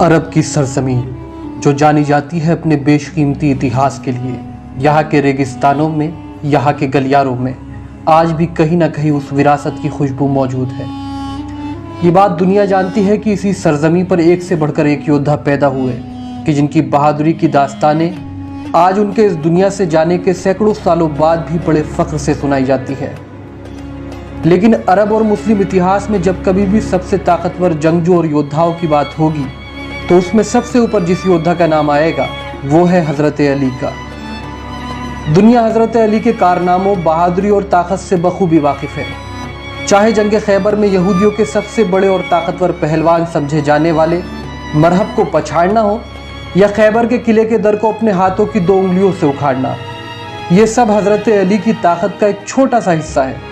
अरब की सरजमीन जो जानी जाती है अपने बेशकीमती इतिहास के लिए, यहाँ के रेगिस्तानों में, यहाँ के गलियारों में आज भी कहीं ना कहीं उस विरासत की खुशबू मौजूद है। ये बात दुनिया जानती है कि इसी सरजमीन पर एक से बढ़कर एक योद्धा पैदा हुए कि जिनकी बहादुरी की दास्तानें आज उनके इस दुनिया से जाने के सैकड़ों सालों बाद भी बड़े फख्र से सुनाई जाती है। लेकिन अरब और मुस्लिम इतिहास में जब कभी भी सबसे ताकतवर जंगजू और योद्धाओं की बात होगी तो उसमें सबसे ऊपर जिस योद्धा का नाम आएगा वो है हज़रत अली का। दुनिया हज़रत अली के कारनामों, बहादुरी और ताकत से बखूबी वाकिफ है। चाहे जंग खैबर में यहूदियों के सबसे बड़े और ताकतवर पहलवान समझे जाने वाले मरहब को पछाड़ना हो या खैबर के किले के दर को अपने हाथों की 2 उंगलियों से उखाड़ना, ये सब हज़रत अली की ताकत का एक छोटा सा हिस्सा है।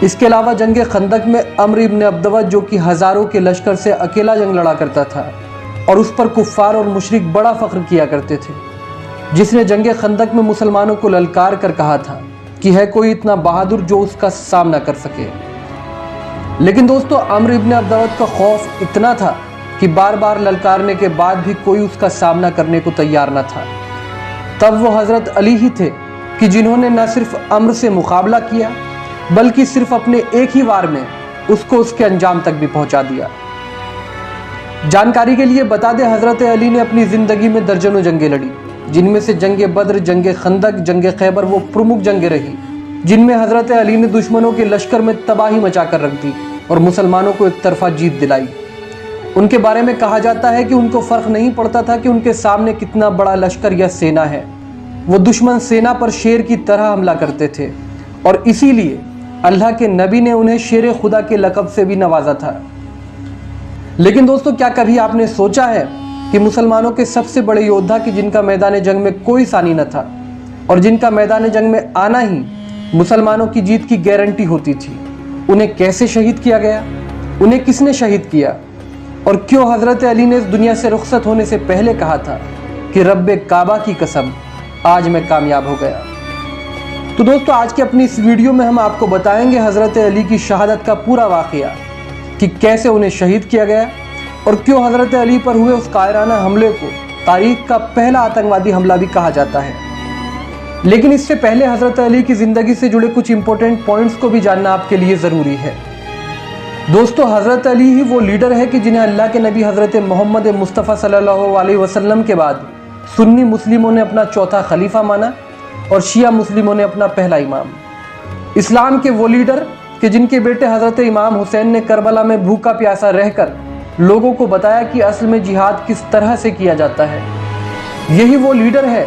इसके अलावा जंग खंदक में अम्र इब्न अब्दवद, जो कि हज़ारों के लश्कर से अकेला जंग लड़ा करता था और उस पर कुफ्फार और मुशरिक बड़ा फ़ख्र किया करते थे, जिसने जंग खंदक में मुसलमानों को ललकार कर कहा था कि है कोई इतना बहादुर जो उसका सामना कर सके। लेकिन दोस्तों, अम्र इब्न अब्दवद का खौफ इतना था कि बार बार ललकारने के बाद भी कोई उसका सामना करने को तैयार न था। तब वो हज़रत अली ही थे कि जिन्होंने न सिर्फ अम्र से मुकाबला किया बल्कि सिर्फ अपने एक ही वार में उसको उसके अंजाम तक भी पहुंचा दिया। जानकारी के लिए बता दें, हज़रत अली ने अपनी ज़िंदगी में दर्जनों जंगें लड़ी, जिनमें से जंग बद्र, जंग खंदक, जंग खैबर वो प्रमुख जंगें रही जिनमें हज़रत अली ने दुश्मनों के लश्कर में तबाही मचा कर रख दी और मुसलमानों को एक तरफा जीत दिलाई। उनके बारे में कहा जाता है कि उनको फ़र्क नहीं पड़ता था कि उनके सामने कितना बड़ा लश्कर या सेना है, वो दुश्मन सेना पर शेर की तरह हमला करते थे और इसीलिए अल्लाह के नबी ने उन्हें शेर खुदा के लक़ब से भी नवाजा था। लेकिन दोस्तों, क्या कभी आपने सोचा है कि मुसलमानों के सबसे बड़े योद्धा कि जिनका मैदान जंग में कोई सानी न था और जिनका मैदान जंग में आना ही मुसलमानों की जीत की गारंटी होती थी, उन्हें कैसे शहीद किया गया? उन्हें किसने शहीद किया? और क्यों हज़रत अली ने इस दुनिया से रुखसत होने से पहले कहा था कि रब्बे काबा की कसम, आज मैं कामयाब हो गया। तो दोस्तों, आज की अपनी इस वीडियो में हम आपको बताएंगे हज़रत अली की शहादत का पूरा वाक़या कि कैसे उन्हें शहीद किया गया और क्यों हज़रत अली पर हुए उस कायराना हमले को तारीख़ का पहला आतंकवादी हमला भी कहा जाता है। लेकिन इससे पहले हज़रत अली की ज़िंदगी से जुड़े कुछ इंपॉर्टेंट पॉइंट्स को भी जानना आपके लिए ज़रूरी है। दोस्तों, हज़रत अली ही वो लीडर है कि जिन्हें अल्लाह के नबी हज़रत मोहम्मद मुस्तफ़ा सल्लल्लाहु अलैहि वसल्लम के बाद सुन्नी मुस्लिमों ने अपना चौथा खलीफा माना और शिया मुस्लिमों ने अपना पहला इमाम। इस्लाम के वो लीडर कि जिनके बेटे हज़रत इमाम हुसैन ने करबला में भूखा प्यासा रहकर लोगों को बताया कि असल में जिहाद किस तरह से किया जाता है। यही वो लीडर है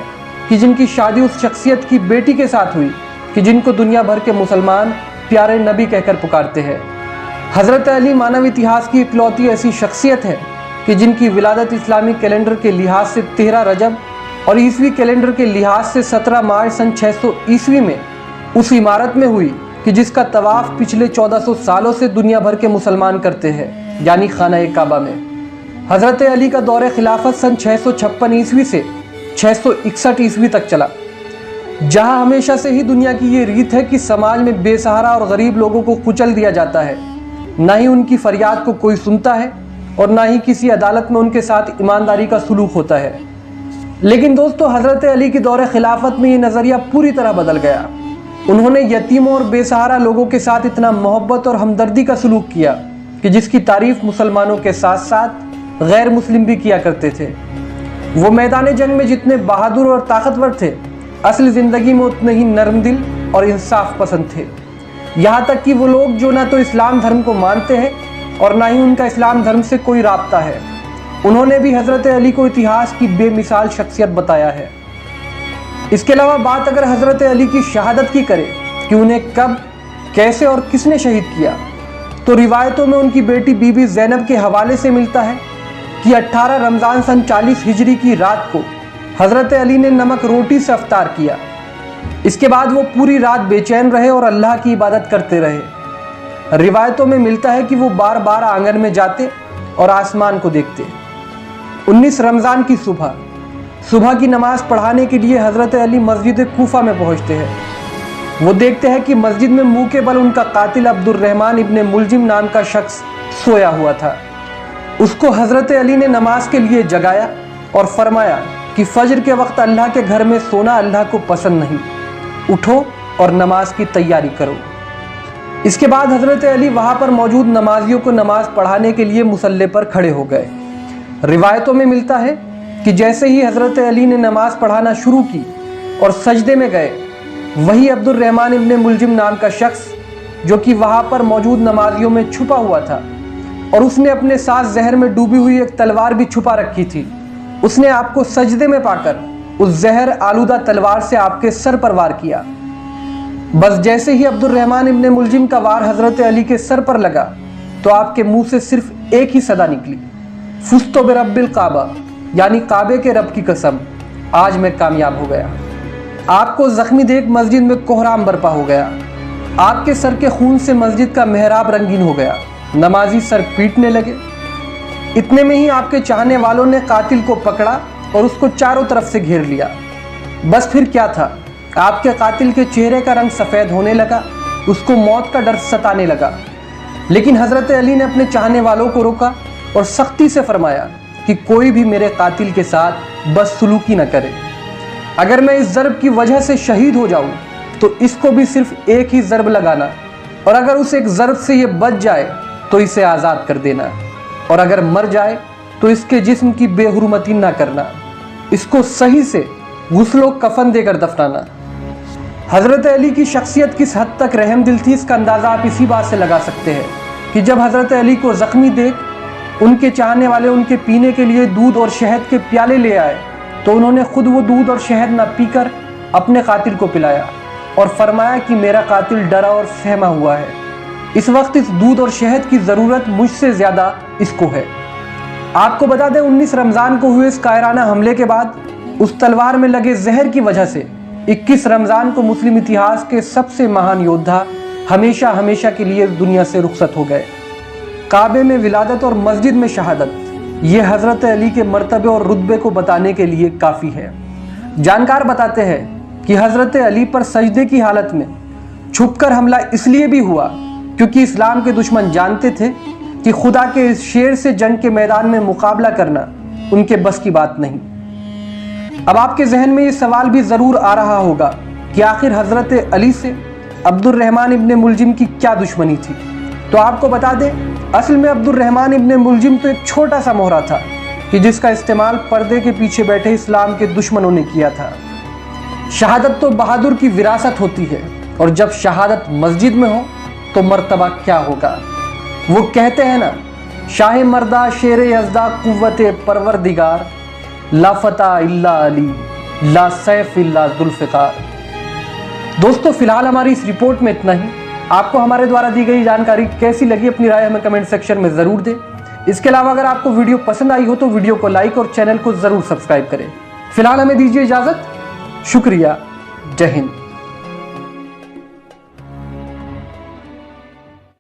कि जिनकी शादी उस शख्सियत की बेटी के साथ हुई कि जिनको दुनिया भर के मुसलमान प्यारे नबी कहकर पुकारते हैं। हज़रत अली मानव इतिहास की इकलौती ऐसी शख्सियत है कि जिनकी विलादत इस्लामी कैलेंडर के लिहाज से 13 रजब और ईसवी कैलेंडर के लिहाज से 17 मार्च सन 600 ईस्वी में उस इमारत में हुई कि जिसका तवाफ़ पिछले 1400 सालों से दुनिया भर के मुसलमान करते हैं, यानी खाना काबा में। हज़रत अली का दौरे खिलाफत सन 656 ईस्वी से 661 ईस्वी तक चला, जहां हमेशा से ही दुनिया की ये रीत है कि समाज में बेसहारा और गरीब लोगों को कुचल दिया जाता है, ना ही उनकी फरियाद को कोई सुनता है और ना ही किसी अदालत में उनके साथ ईमानदारी का सलूक होता है। लेकिन दोस्तों, हज़रत अली की दौरे खिलाफत में ये नज़रिया पूरी तरह बदल गया। उन्होंने यतीमों और बेसहारा लोगों के साथ इतना मोहब्बत और हमदर्दी का सलूक किया कि जिसकी तारीफ मुसलमानों के साथ साथ गैर मुस्लिम भी किया करते थे। वो मैदान जंग में जितने बहादुर और ताकतवर थे, असली ज़िंदगी में उतने ही नरम दिल और इंसाफ पसंद थे। यहाँ तक कि वो लोग जो ना तो इस्लाम धर्म को मानते हैं और ना ही उनका इस्लाम धर्म से कोई राब्ता है, उन्होंने भी हज़रत अली को इतिहास की बेमिसाल शख्सियत बताया है। इसके अलावा बात अगर हज़रत अली की शहादत की करें कि उन्हें कब, कैसे और किसने शहीद किया, तो रिवायतों में उनकी बेटी बीबी ज़ैनब के हवाले से मिलता है कि 18 रमज़ान सन 40 हिजरी की रात को हज़रत अली ने नमक रोटी से अफ्तार किया। इसके बाद वो पूरी रात बेचैन रहे और अल्लाह की इबादत करते रहे। रिवायतों में मिलता है कि वो बार बार आंगन में जाते और आसमान को देखते। 19 रमज़ान की सुबह की नमाज पढ़ाने के लिए हज़रत अली मस्जिद कूफा में पहुंचते हैं। वो देखते हैं कि मस्जिद में मुंह के बल उनका कातिल अब्दुर्रहमान इब्ने मुलजिम नाम का शख्स सोया हुआ था। उसको हजरत अली ने नमाज के लिए जगाया और फरमाया कि फजर के वक्त अल्लाह के घर में सोना अल्लाह को पसंद नहीं, उठो और नमाज की तैयारी करो। इसके बाद हजरत अली वहाँ पर मौजूद नमाजियों को नमाज पढ़ाने के लिए मुसल्ले पर खड़े हो गए। रिवायतों में मिलता है कि जैसे ही हजरत अली ने नमाज पढ़ाना शुरू की और सजदे में गए, वही अब्दुर्रहमान इब्ने मुलजिम नाम का शख्स, जो कि वहाँ पर मौजूद नमाजियों में छुपा हुआ था और उसने अपने साथ जहर में डूबी हुई एक तलवार भी छुपा रखी थी, उसने आपको सजदे में पाकर उस जहर आलूदा तलवार से आपके सर पर वार किया। बस जैसे ही अब्दुर्रहमान इब्ने मुलजिम का वार हजरत अली के सर पर लगा तो आपके मुंह से सिर्फ एक ही सदा निकली, फुस्तो बिरब्बिल काबा, यानी काबे के रब की कसम, आज मैं कामयाब हो गया। आपको जख्मी देख मस्जिद में कोहराम बरपा हो गया। आपके सर के खून से मस्जिद का मेहराब रंगीन हो गया। नमाजी सर पीटने लगे। इतने में ही आपके चाहने वालों ने कातिल को पकड़ा और उसको चारों तरफ से घेर लिया। बस फिर क्या था, आपके कातिल के चेहरे का रंग सफ़ेद होने लगा, उसको मौत का डर सताने लगा। लेकिन हजरत अली ने अपने चाहने वालों को रोका और सख्ती से फरमाया कि कोई भी मेरे कातिल के साथ बदसलूकी न करे। अगर मैं इस ज़र्ब की वजह से शहीद हो जाऊं तो इसको भी सिर्फ एक ही ज़र्ब लगाना, और अगर उस एक ज़र्ब से ये बच जाए तो इसे आज़ाद कर देना, और अगर मर जाए तो इसके जिस्म की बेहुरमती ना करना, इसको सही से गुस्लो कफन देकर दफनाना। हज़रत अली की शख्सियत किस हद तक रहमदिल थी, इसका अंदाज़ा आप इसी बात से लगा सकते हैं कि जब हज़रत अली को ज़ख्मी देख उनके चाहने वाले उनके पीने के लिए दूध और शहद के प्याले ले आए तो उन्होंने खुद वो दूध और शहद न पीकर अपने कातिल को पिलाया और फरमाया कि मेरा कातिल डरा और सहमा हुआ है, इस वक्त इस दूध और शहद की ज़रूरत मुझसे ज़्यादा इसको है। आपको बता दें, 19 रमज़ान को हुए इस कायराना हमले के बाद उस तलवार में लगे जहर की वजह से 21 रमज़ान को मुस्लिम इतिहास के सबसे महान योद्धा हमेशा हमेशा के लिए दुनिया से रुखसत हो गए। काबे में विलादत और मस्जिद में शहादत, ये हज़रत अली के मर्तबे और रुतबे को बताने के लिए काफ़ी है। जानकार बताते हैं कि हज़रत अली पर सजदे की हालत में छुपकर हमला इसलिए भी हुआ क्योंकि इस्लाम के दुश्मन जानते थे कि खुदा के इस शेर से जंग के मैदान में मुकाबला करना उनके बस की बात नहीं। अब आपके जहन में ये सवाल भी ज़रूर आ रहा होगा कि आखिर हज़रत अली से अब्दुर्रहमान इब्ने मुलजिम की क्या दुश्मनी थी। तो आपको बता दें, असल में अब्दुर्रहमान इब्ने मुलजिम तो एक छोटा सा मोहरा था कि जिसका इस्तेमाल पर्दे के पीछे बैठे इस्लाम के दुश्मनों ने किया था। शहादत तो बहादुर की विरासत होती है, और जब शहादत मस्जिद में हो तो मर्तबा क्या होगा। वो कहते हैं ना, शाह मर्दा शेर यज़दा कुव्वते परवरदिगार, ला फता इल्ला अली, ला सैफ इल्ला जुल्फ़िकार। दोस्तों, फिलहाल हमारी इस रिपोर्ट में इतना ही। आपको हमारे द्वारा दी गई जानकारी कैसी लगी, अपनी राय हमें कमेंट सेक्शन में ज़रूर दें। इसके अलावा अगर आपको वीडियो पसंद आई हो तो वीडियो को लाइक और चैनल को ज़रूर सब्सक्राइब करें। फिलहाल हमें दीजिए इजाज़त। शुक्रिया। जय हिंद।